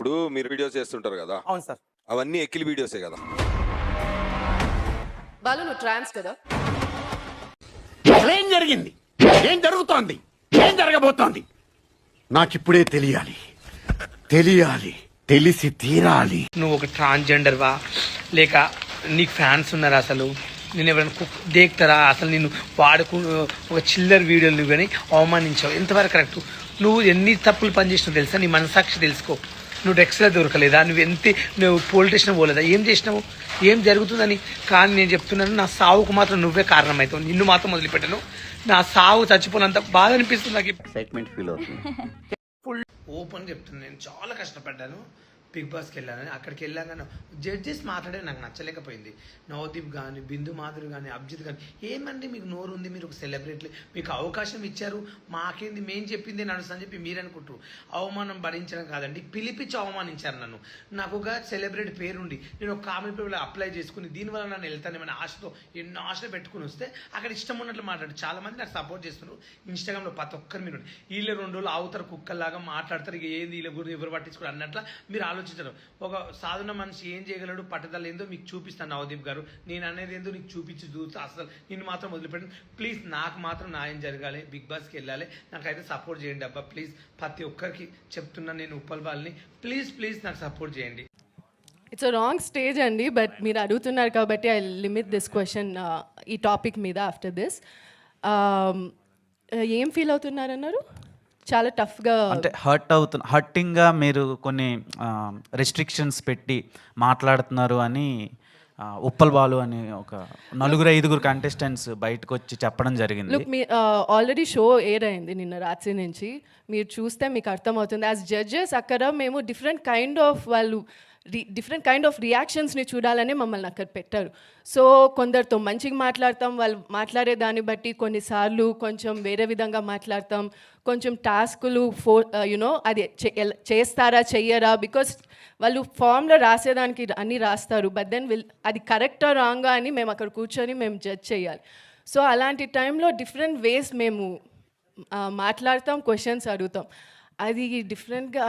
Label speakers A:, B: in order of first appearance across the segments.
A: ఇప్పుడు మీరు వీడియోస్ చేస్తుంటారు కదా,
B: అవును సార్.
A: అవన్నీ ఎక్కిలి వీడియోసే కదా.
C: బాలు నువ్వు ట్రాన్స్ కదా?
D: ఏం జరిగింది, ఏం జరుగుతోంది, ఏం జరగబోతోంది నాకిప్పుడే తెలియాలి, తెలిసి తీరాలి.
E: నువ్వు ఒక ట్రాన్స్జెండర్ వా లేక నీకు ఫ్యాన్స్ ఉన్నారా, అసలు నేను ఎవరైనా దేక్తారా, అసలు నేను వాడుకు ఒక చిల్లర్ వీడియోలు కానీ అవమానించావు, ఎంతవరకు కరెక్ట్? నువ్వు ఎన్ని తప్పులు పనిచేసినావు తెలుసా? నీ మనసాక్షి తెలుసుకో. నువ్వు డ్రగ్స్లో దొరకలేదా, నువ్వు పోలీస్ స్టేషన్ పోలేదా, ఏం చేసినావు, ఏం జరుగుతుందని? కానీ నేను చెప్తున్నాను, నా సావుకు మాత్రం నువ్వే కారణమవుతావు. నిన్ను మాత్రం వదిలిపెట్టను. నా సావు చచ్చిపోయినంత బాధ అనిపిస్తుంది నాకు.
F: ఎక్సైట్మెంట్ ఫీల్ అవుతుంది.
E: ఫుల్ ఓపెన్ చెప్తున్నాను, నేను చాలా కష్టపడ్డాను. బిగ్ బాస్కి వెళ్ళానని, అక్కడికి వెళ్ళాగానే జడ్జెస్ మాట్లాడే నాకు నచ్చలేకపోయింది. నవదీప్ కానీ, బిందు మాధురి కానీ, అభిజిత్ కానీ, ఏమండి మీకు నోరు ఉంది, మీరు ఒక సెలబ్రిటీ, మీకు అవకాశం ఇచ్చారు, మాకేంది, మేము చెప్పింది నడుస్తా అని చెప్పి మీరు అనుకుంటారు. అవమానం భరించడం కాదండి, పిలిపించి అవమానించారు నన్ను. నాకు ఒక సెలబ్రిటీ పేరుండి నేను ఒక కామెంట్ పేపర్లో అప్లై చేసుకుని దీనివల్ల నన్ను వెళ్తానేమని ఆశతో ఎన్నో ఆశలు పెట్టుకుని వస్తే అక్కడ ఇష్టం ఉన్నట్లు మాట్లాడు. చాలా మంది నాకు సపోర్ట్ చేస్తున్నారు ఇన్స్టాగ్రామ్లో, ప్రతి ఒక్కరు మీరు వీళ్ళు 2 రోజులు ఆవుతారు కుక్కల్లాగా మాట్లాడతారు, ఇక ఏంది వీళ్ళ గురించి ఎవరు పట్టించుకోరు అన్నట్ల మీరు ఆలోచించారు. ఒక సాధన మనిషి ఏం చేయగలడు, పట్టుదల ఏందో మీకు చూపిస్తాను నవదీప్ గారు. నేను అనేది ఏందో నీకు చూపించి చూస్తా, అసలు నిన్ను మాత్రం వదిలిపెట్టండి ప్లీజ్. నాకు మాత్రం న్యాయం జరగాలి, బిగ్ బాస్కి వెళ్ళాలి, నాకైతే సపోర్ట్ చేయండి అబ్బా ప్లీజ్. ప్రతి ఒక్కరికి చెప్తున్నాను నేను, ఉప్పల్ వాళ్ళని ప్లీజ్ నాకు సపోర్ట్ చేయండి.
C: ఇట్స్ రాంగ్ స్టేజ్ అండి, బట్ మీరు అడుగుతున్నారు కాబట్టి ఐ లిమిట్ దిస్ క్వశ్చన్ ఈ టాపిక్ మీద. ఆఫ్టర్ దిస్ ఏం ఫీల్ అవుతున్నారన్నారు? చాలా టఫ్గా
G: అంటే హర్టింగ్గా మీరు కొన్ని రెస్ట్రిక్షన్స్ పెట్టి మాట్లాడుతున్నారు అని ఉప్పల్ బాలు అని ఒక 4-5 కంటెస్టెంట్స్ బయటకు వచ్చి చెప్పడం జరిగింది.
C: లుక్, మీ ఆల్రెడీ షో ఎయిర్ అయింది నిన్న రాత్రి నుంచి, మీరు చూస్తే మీకు అర్థమవుతుంది. యాజ్ జడ్జెస్ అక్కడ మేము డిఫరెంట్ కైండ్ ఆఫ్ రియాక్షన్స్ని చూడాలని మమ్మల్ని అక్కడ పెట్టారు. సో కొందరితో మంచిగా మాట్లాడతాం, వాళ్ళు మాట్లాడే దాన్ని బట్టి కొన్నిసార్లు కొంచెం వేరే విధంగా మాట్లాడతాం, కొంచెం టాస్కులు అది చేస్తారా చెయ్యరా, బికాస్ వాళ్ళు ఫామ్లో రాసేదానికి అన్నీ రాస్తారు, బట్ దెన్ అది కరెక్టా రాంగా అని మేము అక్కడ కూర్చొని మేము జడ్జ్ చేయాలి. సో అలాంటి టైంలో డిఫరెంట్ వేస్ మేము మాట్లాడతాం, క్వశ్చన్స్ అడుగుతాం. అది డిఫరెంట్గా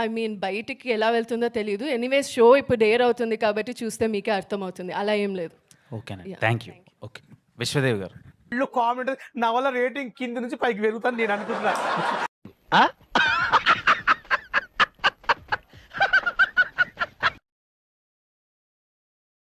C: బయటికి ఎలా వెళ్తుందో తెలియదు. ఎనీవేస్ షో ఇప్పుడు ఎయిర్ అవుతుంది కాబట్టి చూస్తే మీకే అర్థమవుతుంది, అలా ఏం లేదు.
G: ఓకేనా, థ్యాంక్ యూ. ఓకే, విశ్వదేవ్ గారు.
B: కామెంట్ నా వల్ల రేటింగ్ కింద నుంచి పైకి పెరుగుతాను నేను అనుకుంటున్నా.